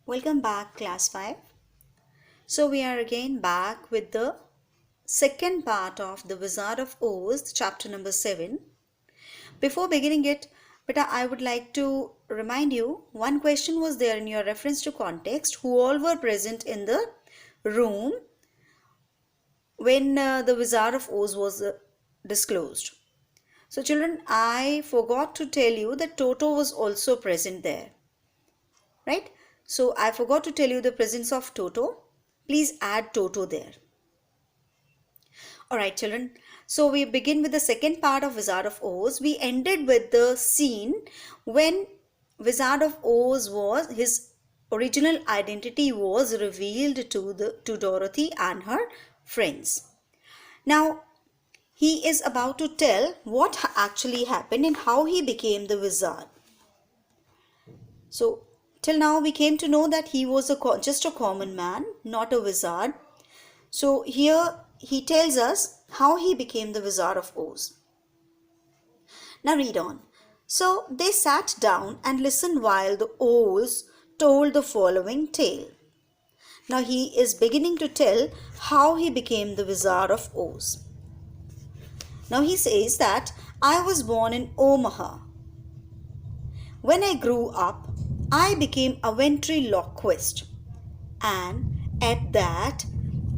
Welcome back, class 5. So we are again back with the second part of the Wizard of Oz, chapter number 7. Before beginning it, Beta, I would like to remind you, one question was there in your reference to context, who all were present in the room when the Wizard of Oz was disclosed. So children, I forgot to tell you that Toto was also present there. Right? So I forgot to tell you the presence of Toto. Please add Toto there. Alright children, so we begin with the second part of Wizard of Oz. We ended with the scene when Wizard of Oz his original identity was revealed to Dorothy and her friends. Now he is about to tell what actually happened and how he became the wizard. So till now we came to know that he was just a common man, not a wizard. So here he tells us how he became the Wizard of Oz. Now read on. So they sat down and listened while the Oz told the following tale. Now he is beginning to tell how he became the Wizard of Oz. Now he says that I was born in Omaha. When I grew up, I became a ventriloquist, and at that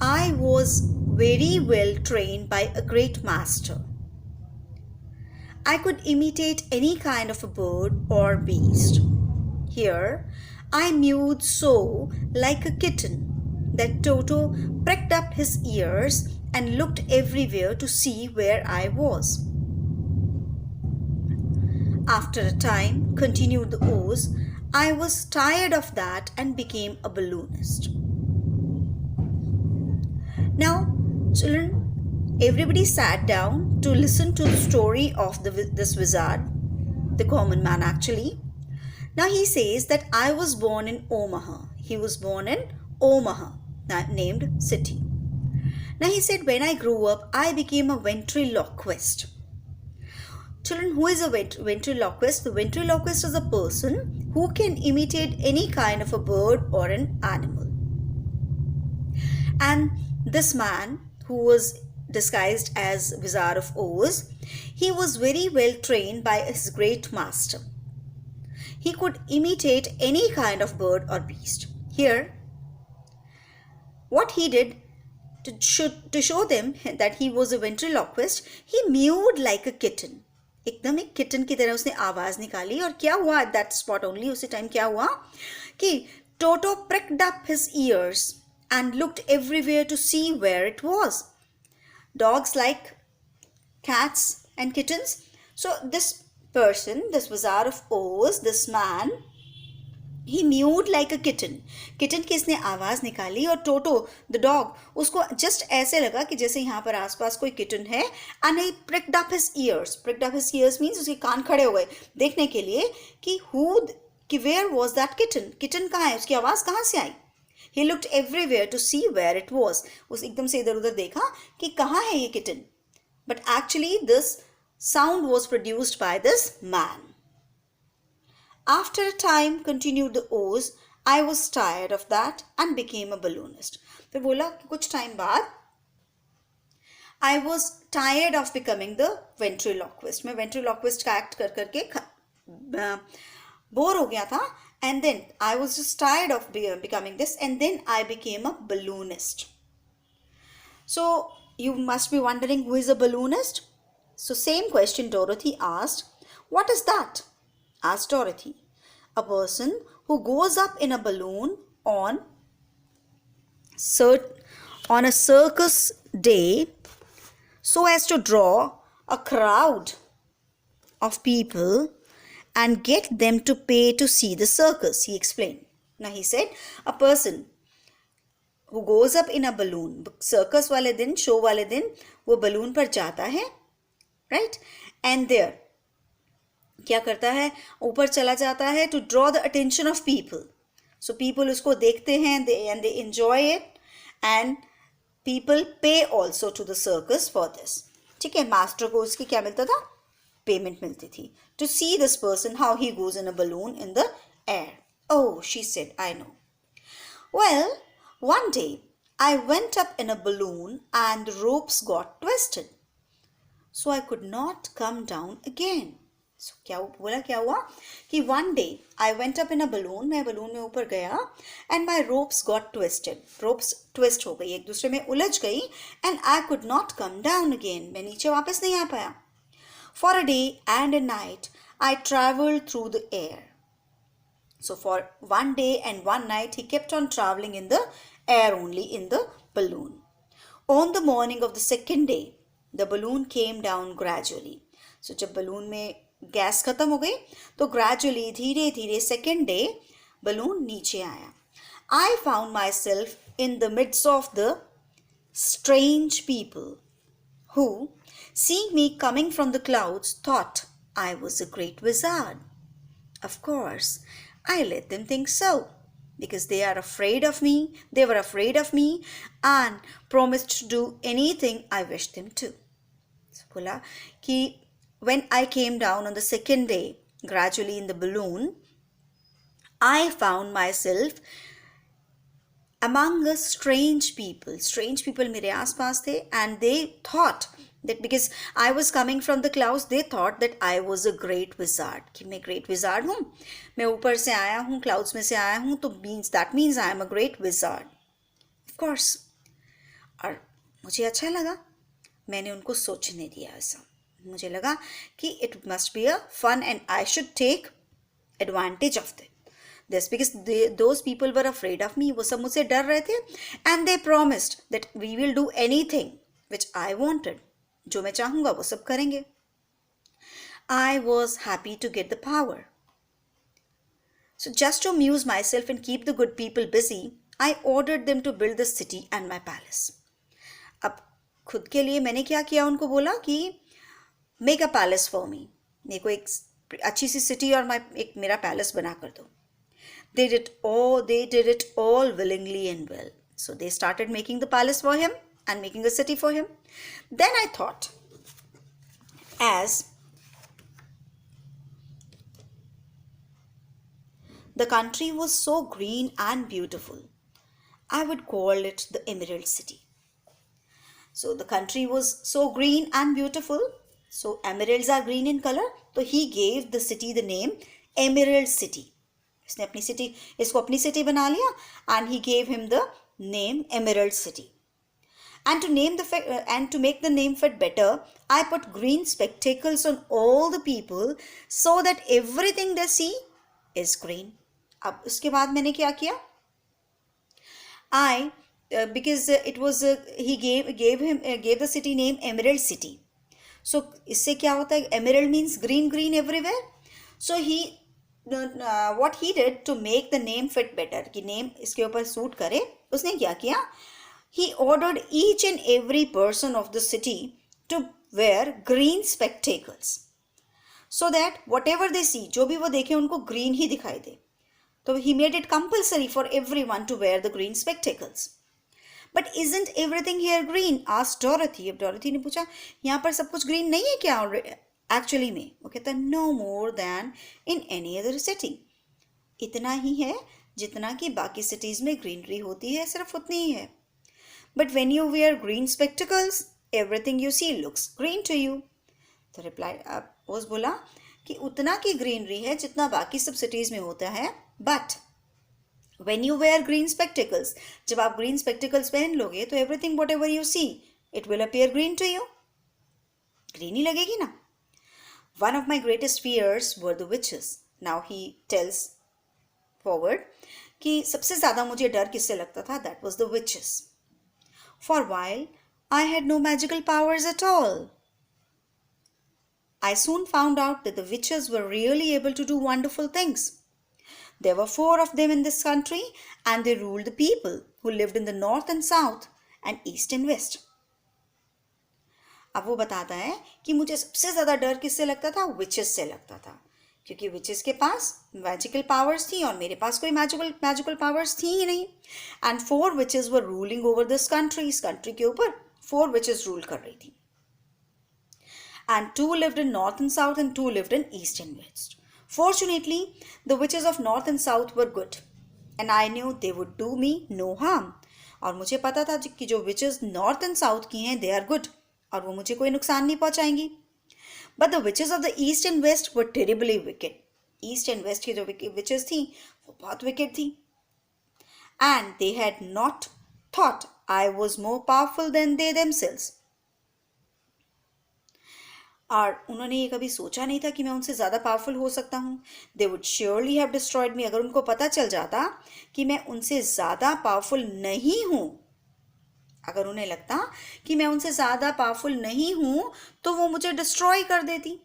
I was very well trained by a great master. I could imitate any kind of a bird or beast. Here I mewed so like a kitten that Toto pricked up his ears and looked everywhere to see where I was. After a time, continued the Oz, I was tired of that and became a balloonist. Now, children, everybody sat down to listen to the story of this wizard, the common man actually. Now he says that I was born in Omaha. He was born in Omaha, named city. Now he said when I grew up, I became a ventriloquist. Children, who is a ventriloquist? The ventriloquist is a person who can imitate any kind of a bird or an animal. And this man, who was disguised as Wizard of Oz, he was very well trained by his great master. He could imitate any kind of bird or beast. Here, what he did to show them that he was a ventriloquist, he mewed like a kitten. एकदम एक kitten की तरह उसने आवाज निकाली और क्या हुआ at that spot only उसी टाइम क्या हुआ कि Toto pricked up his ears and looked everywhere to see where it was. Dogs like cats and kittens. So this person, this Wizard of Oz, this man, he mewed like a kitten. Kitten की इसने आवाज निकाली और Toto, the dog, उसको just ऐसे लगा कि जैसे यहाँ पर आसपास कोई kitten है, and he pricked up his ears. Pricked up his ears means उसके कान खड़े हो गए देखने के लिए कि where was that kitten? Kitten कहाँ है? उसकी आवाज कहाँ से आई? He looked everywhere to see where it was. उस एकदम से इधर उधर देखा कि कहाँ है ये kitten? But actually this sound was produced by this man. After a time, continued the Oz, I was tired of that and became a balloonist. फिर बोला कि कुछ टाइम बाद I was tired of becoming the ventriloquist. मैं ventriloquist का act कर करके bore हो गया था, and then I was just tired of becoming this, and then I became a balloonist. So you must be wondering, who is a balloonist? So same question Dorothy asked. What is that? Asked Dorothy. A person who goes up in a balloon on a circus day so as to draw a crowd of people and get them to pay to see the circus, he explained. Now he said, a person who goes up in a balloon, circus वाले दिन, show वाले दिन, वो balloon पर जाता है, right? And there क्या करता है, ऊपर चला जाता है to draw the attention of people. So people उसको देखते हैं and they enjoy it, and people pay also to the circus for this. ठीक है, मास्टर को उसकी क्या मिलता था? Payment मिलती थी to see this person how he goes in a balloon in the air. Oh, she said, I know. Well, one day I went up in a balloon and the ropes got twisted, so I could not come down again. So क्या हुआ कि one day I went up in a balloon, मैं balloon में ऊपर गया and my ropes got twisted. Ropes twist हो गई, एक दूसरे में उलझ गई and I could not come down again. मैं नीचे वापस नहीं आ पाया. For a day and a night I traveled through the air. So for one day and one night he kept on traveling in the air only in the balloon. On the morning of the second day, the balloon came down gradually. So जब balloon में gas खत्म हो गई तो gradually धीरे धीरे second day balloon नीचे आया. I found myself in the midst of the strange people who, seeing me coming from the clouds, thought I was a great wizard. Of course, I let them think so because they were afraid of me and promised to do anything I wished them to. So, बोला कि when I came down on the second day, gradually in the balloon, I found myself among a strange people. Strange people मेरे आसपास थे and they thought that because I was coming from the clouds, they thought that I was a great wizard. कि मैं great wizard हूँ, मैं ऊपर से आया हूँ, clouds में से आया हूँ, तो that means I am a great wizard. Of course. और मुझे अच्छा लगा, मैंने उनको सोचने दिया ऐसा. मुझे लगा कि it must be a fun and I should take advantage of it. This because those people were afraid of me. वो सब मुझसे डर रहे थे and they promised that we will do anything which I wanted. जो मैं चाहूँगा वो सब करेंगे. I was happy to get the power. So just to amuse myself and keep the good people busy, I ordered them to build the city and my palace. अब खुद के लिए मैंने क्या किया, उनको बोला कि make a palace for me. मेरे को एक अच्छी सी city और एक मेरा palace बना कर दो. They did it all willingly and well. So they started making the palace for him and making a city for him. Then I thought, as the country was so green and beautiful, I would call it the Emerald City. So the country was so green and beautiful. So emeralds are green in color. So he gave the city the name Emerald City. इसने इसको अपनी city बना लिया and he gave him the name Emerald City. And to make the name fit better, I put green spectacles on all the people so that everything they see is green. अब उसके बाद मैंने क्या किया? Because it was he gave the city name Emerald City. So इससे क्या होता है? Emerald means green everywhere. So what he did to make the name fit better, कि name इसके ऊपर सूट करे, उसने क्या किया? He ordered each and every person of the city to wear green spectacles so that whatever they see, जो भी वो देखे उनको green ही दिखाई दे. तो he made it compulsory for everyone to wear the green spectacles. But isn't everything here green? Asked Dorothy. अब Dorothy ने पूछा, यहाँ पर सब कुछ green नहीं है क्या actually में? वो कहता, no more than in any other city. इतना ही है जितना कि बाकी cities में greenery होती है, सिर्फ उतनी ही है. But when you wear green spectacles, everything you see looks green to you. तो Rose बोला कि उतना की greenery है जितना बाकी सब cities में होता है. But when you wear green spectacles, जब आप green spectacles पहन लोगे तो everything whatever you see, it will appear green to you. Green ही लगेगी ना. One of my greatest fears were the witches. Now he tells forward कि सबसे ज़्यादा मुझे डर किससे लगता था? That was the witches. For a while, I had no magical powers at all. I soon found out that the witches were really able to do wonderful things. There were 4 of them in this country and they ruled the people who lived in the north and south and east and west. अब वो बताता है कि मुझे सबसे ज़्यादा डर किससे लगता था? Witches से लगता था. क्योंकि witches के पास magical powers थी और मेरे पास कोई magical powers थी ही नहीं. And 4 witches were ruling over this country. इस country के ऊपर 4 witches rule कर रही थी. And 2 lived in north and south and 2 lived in east and west. Fortunately, the witches of north and south were good and I knew they would do me no harm. और मुझे पता था कि जो witches north and south की हैं they are good और वो मुझे कोई नुकसान नहीं पहुंचाएंगी. But the witches of the east and west were terribly wicked. East and west की जो विचेस थी वो बहुत विकेड थी. And they had not thought I was more powerful than they themselves. और उन्होंने ये कभी सोचा नहीं था कि मैं उनसे ज़्यादा पावरफुल हो सकता हूँ. They would surely have destroyed me. अगर उनको पता चल जाता कि मैं उनसे ज़्यादा पावरफुल नहीं हूँ, अगर उन्हें लगता कि मैं उनसे ज़्यादा पावरफुल नहीं हूँ तो वो मुझे डिस्ट्रॉय कर देती.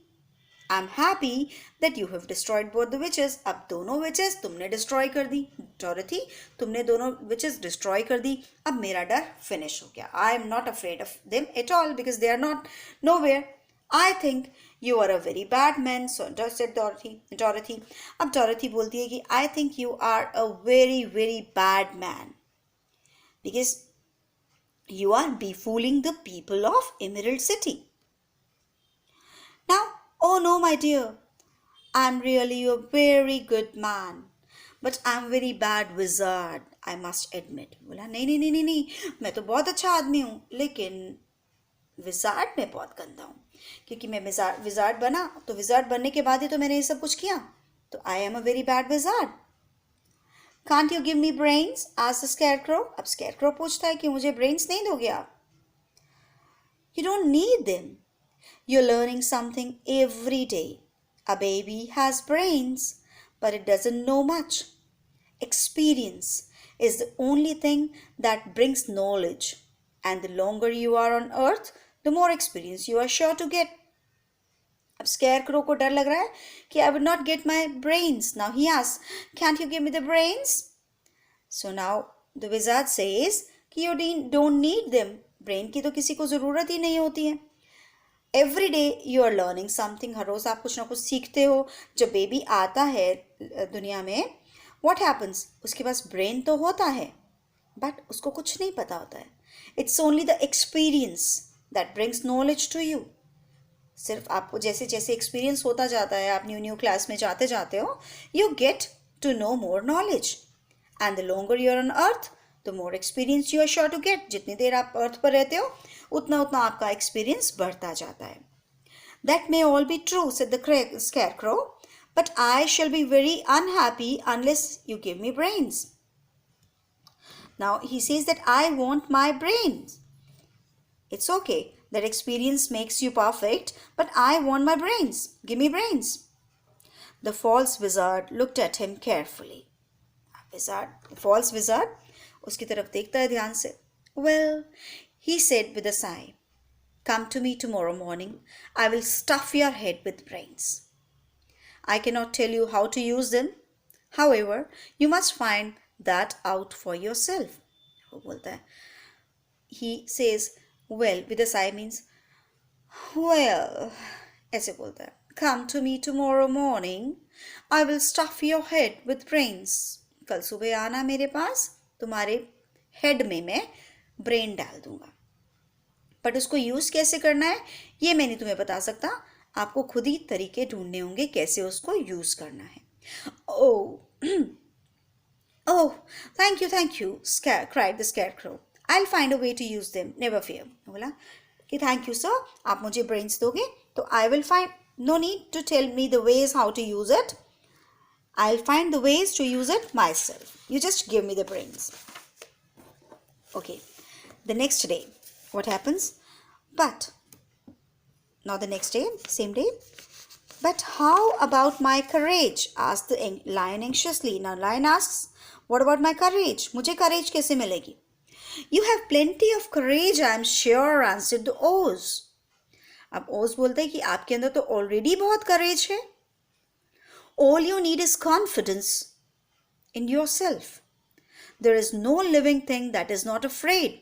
I am happy that you have destroyed both the witches. अब दोनों विचेस तुमने डिस्ट्रॉय कर दी. डोरथी, तुमने दोनों विचेस डिस्ट्रॉय कर दी. अब मेरा डर फिनिश हो गया. I am not afraid of them at all because they are not nowhere. I think you are a very bad man, so said Dorothy. अब Dorothy बोलती है कि I think you are a very, very bad man because you are befooling the people of Emerald City. Now, oh no, my dear, I'm really a very good man, but I'm very bad wizard, I must admit. बोला नहीं नहीं नहीं नहीं नहीं, मैं तो बहुत अच्छा आदमी हूँ, लेकिन विजार्ड में बहुत गंदा हूँ. क्योंकि मैं विजार्ड बना तो विजार्ड बनने के बाद ही तो मैंने ये सब कुछ किया. तो I am a very bad wizard. Can't you give me brains? Asked the scarecrow. अब स्केयरक्रो पूछता है कि मुझे ब्रेन्स नहीं दोगे आप? You don't need them. You are learning something every day. A baby has brains but it doesn't know much. Experience is the only thing that brings knowledge, and the longer you are on earth, the more experience you are sure to get. अब Scarecrow को डर लग रहा है कि I will not get my brains. Now he asks, can't you give me the brains? So now the wizard says कि you don't need them. Brain की तो किसी को ज़रूरत ही नहीं होती है. Every day you are learning something. हर रोज़ आप कुछ ना कुछ सीखते हो. जब बेबी आता है दुनिया में, what happens? उसके पास ब्रेन तो होता है, बट उसको कुछ नहीं पता होता है. It's only the experience that brings knowledge to you. सिर्फ आपको जैसे जैसे एक्सपीरियंस होता जाता है, आप न्यू न्यू क्लास में जाते जाते हो, you get to know more knowledge. And the longer you are on earth, the more experience you are sure to get. जितनी देर आप अर्थ पर रहते हो, उतना उतना आपका एक्सपीरियंस बढ़ता जाता है. That may all be true, said the scarecrow, but I shall be very unhappy unless you give me brains. Now he says that I want my brains. It's okay that experience makes you perfect, but I want my brains. Give me brains. The false wizard looked at him carefully. The false wizard, उसकी तरफ देखता है ध्यान से. Well, he said with a sigh, come to me tomorrow morning. I will stuff your head with brains. I cannot tell you how to use them. However, you must find that out for yourself. वो बोलता है. He says, well, with a sigh means, well, ऐसे बोलता है. Come to me tomorrow morning. I will stuff your head with brains. कल सुबह आना मेरे पास, तुम्हारे हेड में मैं ब्रेन डाल दूंगा. बट उसको यूज़ कैसे करना है ये मैं नहीं तुम्हें बता सकता. आपको खुद ही तरीके ढूंढने होंगे कैसे उसको यूज़ करना है. Oh, thank you, cried the scarecrow. I'll find a way to use them, never fear. बोला कि thank you sir, आप मुझे brains दोगे तो I will find, no need to tell me the ways how to use it. I'll find the ways to use it myself. You just give me the brains. Okay, the next day, what happens? But, not the next day, same day. But how about my courage? Asked the lion anxiously. Now lion asks, what about my courage? मुझे courage कैसे मिलेगी? You have plenty of courage, I am sure, answered the oz. अब ओज बोलते हैं कि आपके अंदर तो ऑलरेडी बहुत करेज है. All you need is confidence in yourself. There is no living thing that is not afraid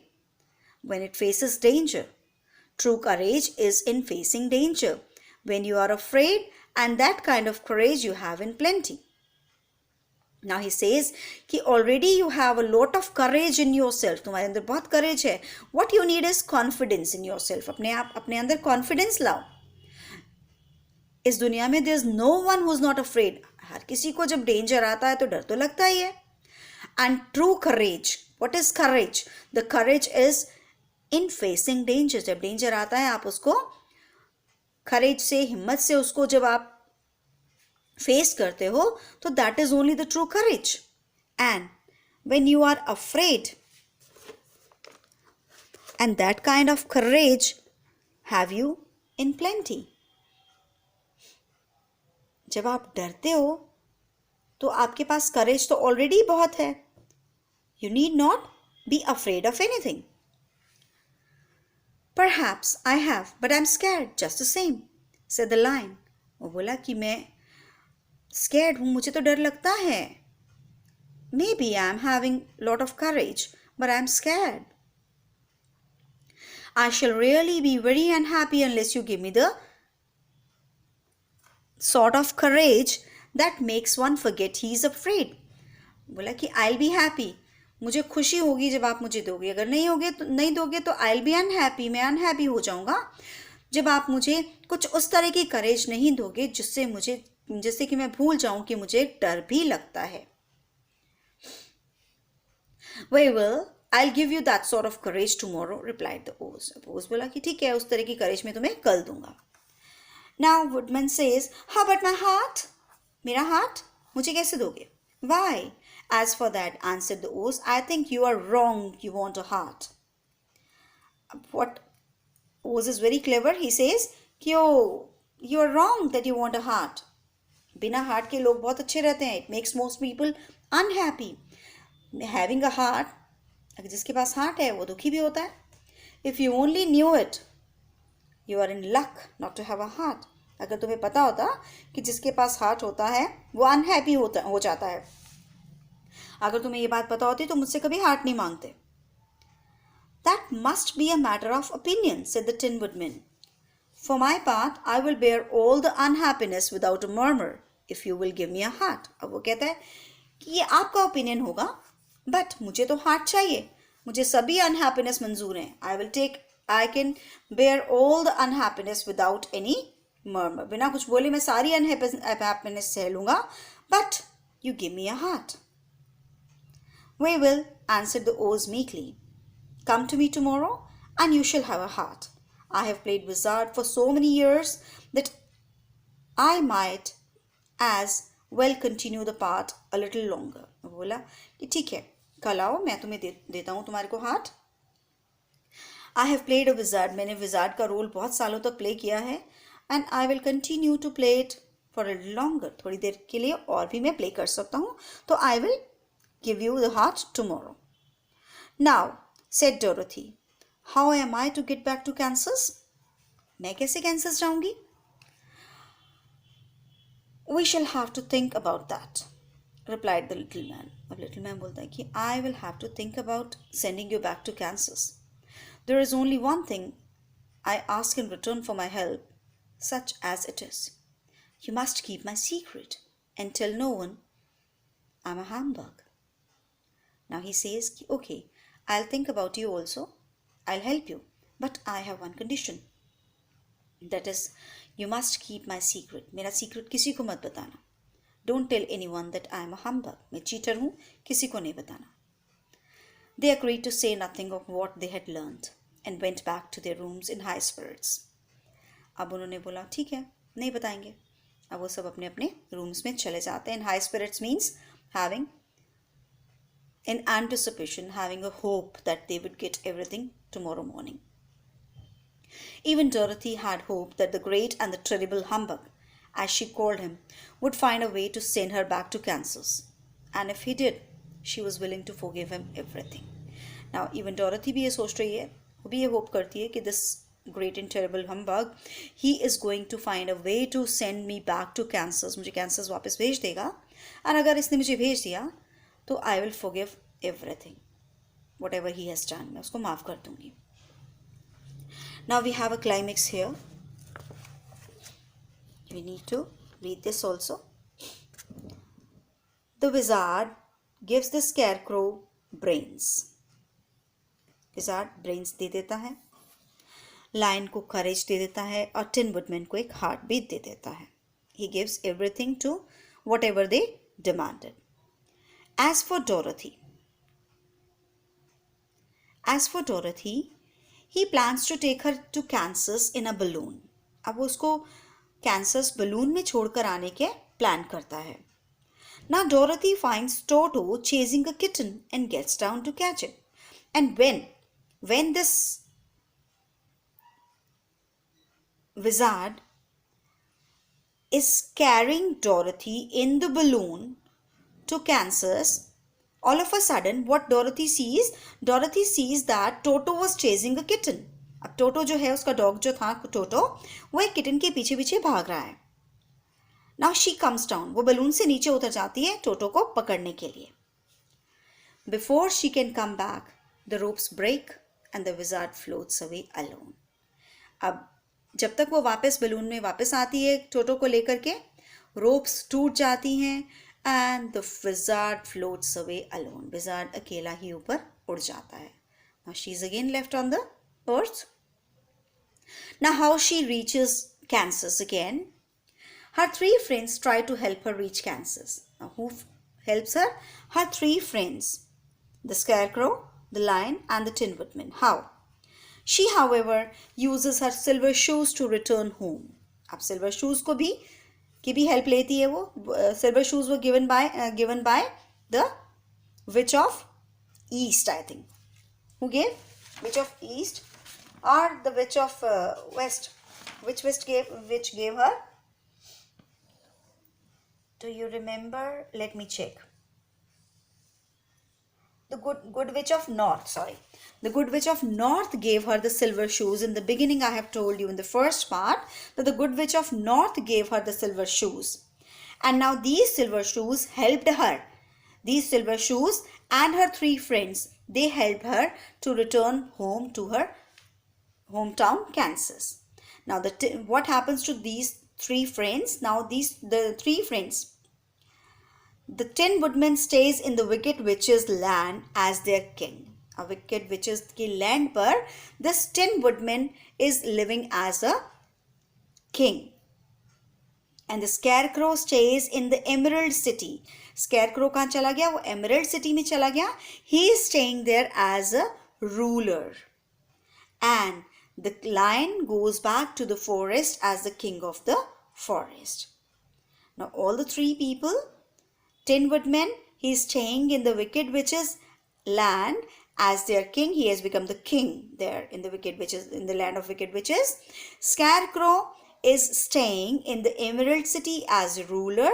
when it faces danger. True courage is in facing danger. When you are afraid, and that kind of courage you have in plenty. Now he says कि already you have a lot of courage in yourself. तुम्हारे अंदर बहुत courage है. What you need is confidence in yourself. अपने अंदर confidence लाओ. इस दुनिया में there is no one who is not afraid. हर किसी को जब danger आता है तो डर तो लगता ही है. And true courage. What is courage? The courage is in facing danger. जब danger आता है आप उसको courage से, हिम्मत से उसको जब आप face करते हो तो that is only the true courage. And when you are afraid, and that kind of courage have you in plenty. जब आप डरते हो तो आपके पास courage तो already बहुत है. You need not be afraid of anything. Perhaps I have, but I'm scared just the same, said the lion. वो बोला कि मैं scared हूँ, मुझे तो डर लगता है. Maybe I'm having lot of courage, but I'm scared. I shall really be very unhappy unless you give me the sort of courage that makes one forget he is afraid. बोला कि I'll be happy. मुझे खुशी होगी जब आप मुझे दोगे. अगर नहीं दोगे तो I'll be unhappy. मैं unhappy हो जाऊंगा जब आप मुझे कुछ उस तरह की courage नहीं दोगे जिससे कि मैं भूल जाऊं कि मुझे डर भी लगता है. Very well, I'll give you that sort of courage tomorrow, replied the oz. Oz बोला कि ठीक है, उस तरह की courage मैं तुम्हें कल दूंगा. Now Woodman says, how about my heart? मेरा heart? मुझे कैसे दोगे? Why? As for that, answered the oz, I think you are wrong. You want a heart. What? Oz is very clever. He says, you are wrong that you want a heart. बिना heart के लोग बहुत अच्छे रहते हैं. It makes most people unhappy. Having a heart, अगर जिसके पास heart है वो दुखी भी होता है. If you only knew it, you are in luck not to have a heart. अगर तुम्हें पता होता कि जिसके पास heart होता है वो unhappy हो जाता है. अगर तुम्हें ये बात पता होती तो मुझसे कभी heart नहीं मांगते. That must be a matter of opinion, said the Tin Woodman. For my part, I will bear all the unhappiness without a murmur if you will give me a heart. अब वो कहता है कि ये आपका opinion होगा, but मुझे तो heart चाहिए. मुझे सभी unhappiness मंजूर हैं. I can bear all the unhappiness without any murmur. बिना कुछ बोले मैं सारी unhappiness सह लूँगा, but you give me a heart. We will, answered the oz meekly. Come to me tomorrow, and you shall have a heart. I have played wizard for so many years that I might as well continue the part a little longer. बोला कि ठीक है, कल आओ, मैं तुम्हें देता हूँ तुम्हारे को हाथ. I have played a wizard. मैंने wizard का रोल बहुत सालों तक प्ले किया है. And I will continue to play it for a little longer. थोड़ी देर के लिए और भी मैं प्ले कर सकता हूँ. तो I will give you the heart tomorrow. Now, said Dorothy, how am I to get back to Kansas? मैं कैसे Kansas जाऊँगी? We shall have to think about that, replied the little man. अब little man बोलता है कि I will have to think about sending you back to Kansas. There is only one thing I ask in return for my help, such as it is. You must keep my secret and tell no one I'm a humbug. Now he says, okay, I'll think about you also. I'll help you, but I have one condition. That is, you must keep my secret. मेरा secret किसी को मत बताना. Don't tell anyone that I am a humbug. मैं cheater हूँ, किसी को नहीं बताना. They agreed to say nothing of what they had learned and went back to their rooms in high spirits. अब उन्होंने बोला ठीक है, नहीं बताएंगे. अब वो सब अपने अपने rooms में चले जाते हैं. High spirits means having in anticipation, having a hope that they would get everything tomorrow morning. Even Dorothy had hope that the great and the terrible humbug, as she called him, would find a way to send her back to Kansas. And if he did, she was willing to forgive him everything. Now, even Dorothy भी ये सोच रही है, वो भी ये hope करती है कि this great and terrible humbug, he is going to find a way to send me back to Kansas. मुझे Kansas वापस भेज देगा. और अगर इसने मुझे भेज दिया, तो I will forgive everything. Whatever he has done, मैं उसको माफ़ कर दूँगी. Now we have a climax here. We need to read this also. The wizard gives the scarecrow brains. Wizard brains दे देता है, lion को courage दे देता है और Tin Woodman को एक heart भी दे देता है. He gives everything to whatever they demanded. As for Dorothy, As for Dorothy, he plans to take her to Kansas in a balloon. अब वो उसको कैंसस बलून में छोड़कर आने के प्लान करता है. Now Dorothy finds Toto chasing a kitten and gets down to catch it. And when this wizard is carrying Dorothy in the balloon to Kansas, all of a sudden what Dorothy sees that Toto was chasing a kitten. अब टोटो जो है उसका dog जो था टोटो वो एक kitten के पीछे पीछे भाग रहा है. नाउ शी कम्स डाउन, वो बलून से नीचे उतर जाती है टोटो को पकड़ने के लिए. Before she can come back the ropes break and the wizard floats away alone. अब जब तक वो वापस बलून में वापस आती है टोटो को लेकर के, रोप्स टूट जाती हैं and the wizard floats away alone. Wizard अकेला ही ऊपर उड़ जाता है. Now she is again left on the earth. Now how she reaches Kansas again? Her three friends try to help her reach Kansas. Now who helps her? Her three friends. The Scarecrow, the Lion and the Tin Woodman. How? She however uses her silver shoes to return home. अब silver shoes को भी की भी help लेती है वो. Silver shoes were given by the Witch of East, I think. Who gave? Witch of East or the Witch of West? Which gave her? Do you remember? Let me check. The good witch of North, sorry. The good witch of North gave her the silver shoes. In the beginning I have told you in the first part that the good witch of North gave her the silver shoes. And now these silver shoes helped her. These silver shoes and her three friends, they helped her to return home to her hometown Kansas. Now what happens to these three friends? Now the three friends, the Tin Woodman stays in the Wicked Witch's land as their king. A Wicked Witch's की land पर this Tin Woodman is living as a king. And the Scarecrow stays in the Emerald City. Scarecrow कहाँ चला गया? वो Emerald City में चला गया. He is staying there as a ruler. And the Lion goes back to the forest as the king of the forest. Now all the three people, Tin Woodman, he is staying in the Wicked Witch's land as their king. He has become the king there in the land of Wicked Witches. Scarecrow is staying in the Emerald City as a ruler,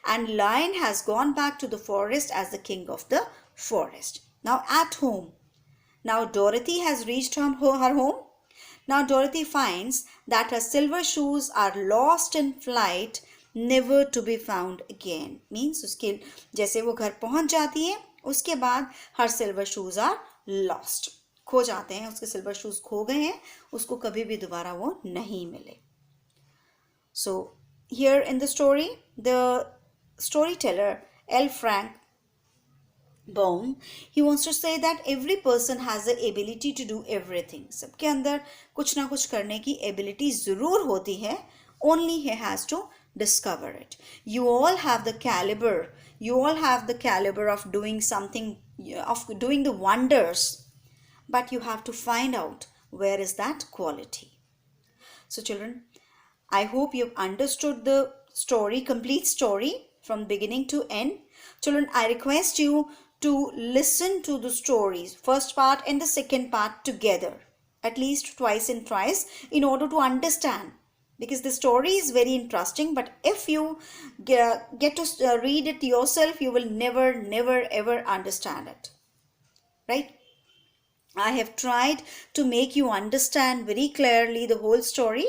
and Lion has gone back to the forest as the king of the forest. Now at home. Now Dorothy has reached her home. Now Dorothy finds that her silver shoes are lost in flight, never to be found again. Means उसके जैसे वो घर पहुंच जाती है उसके बाद her silver shoes are lost. खो जाते हैं, उसके silver shoes खो गए हैं, उसको कभी भी दोबारा वो नहीं मिले. So here in the story, the storyteller L. Frank Baum, he wants to say that every person has the ability to do everything. सबके अंदर कुछ ना कुछ करने की ability ज़रूर होती है. Only he has to discover it. You all have the caliber. You all have the caliber of doing something, of doing the wonders. But you have to find out where is that quality. So children, I hope you've understood the story, complete story from beginning to end. Children, I request you to listen to the stories, first part and the second part together, at least twice and thrice, in order to understand. Because the story is very interesting, but if you get to read it yourself, you will never ever understand it. Right? I have tried to make you understand very clearly the whole story.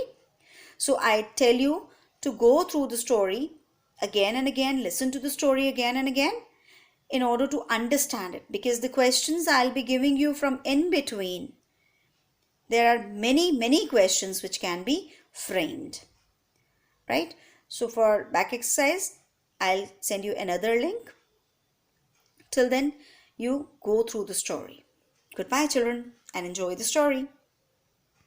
So I tell you to go through the story again and again, listen to the story again and again in order to understand it. Because the questions I'll be giving you from in between, there are many questions which can be framed. Right? So for back exercise, I'll send you another link. Till then, you go through the story. Goodbye children and enjoy the story.